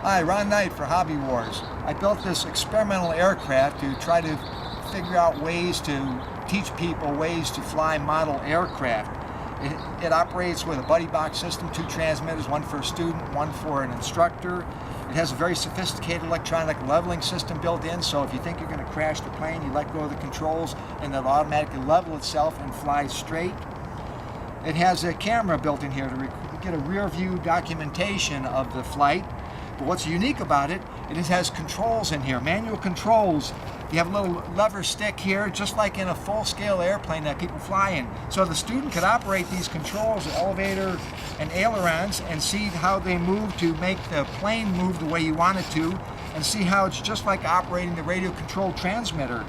Hi, Ron Knight for Hobby Wars. I built this experimental aircraft to try to figure out ways to teach people ways to fly model aircraft. It operates with a buddy box system, 2 transmitters, one for a student, one for an instructor. It has a very sophisticated electronic leveling system built in, so if you think you're going to crash the plane, you let go of the controls and it'll automatically level itself and fly straight. It has a camera built in here to get a rear view documentation of the flight. But what's unique about it, it has controls in here, manual controls. You have a little lever stick here, just like in a full-scale airplane that people fly in. So the student could operate these controls, the elevator and ailerons, and see how they move to make the plane move the way you want it to, and see how it's just like operating the radio-controlled transmitter.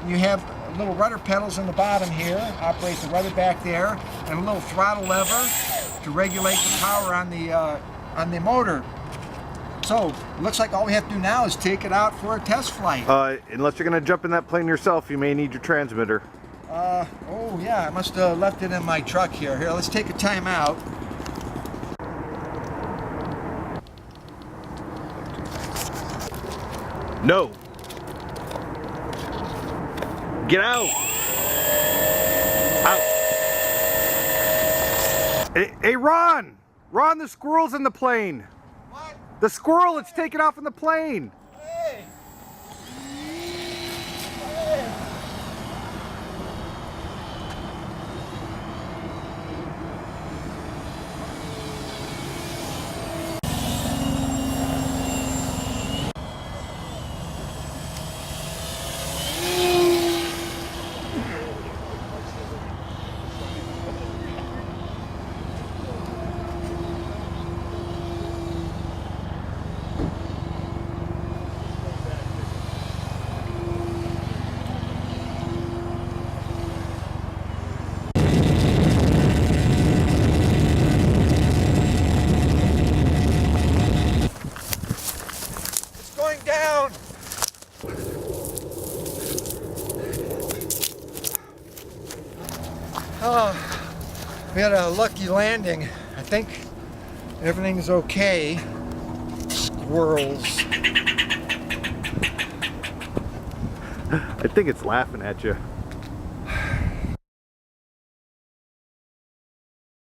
You have little rudder pedals in the bottom here, operate the rudder back there, and a little throttle lever to regulate the power on the motor. So, it looks like all we have to do now is take it out for a test flight. Unless you're going to jump in that plane yourself, you may need your transmitter. Oh yeah, I must have left it in my truck here. Here, let's take a time out. No. Get out. Out. Hey, Ron! Ron, the squirrel's in the plane. What? The squirrel, it's taken off in the plane. Hey! Down. Oh, we had a lucky landing. I think everything's okay. Squirrels. I think it's laughing at you.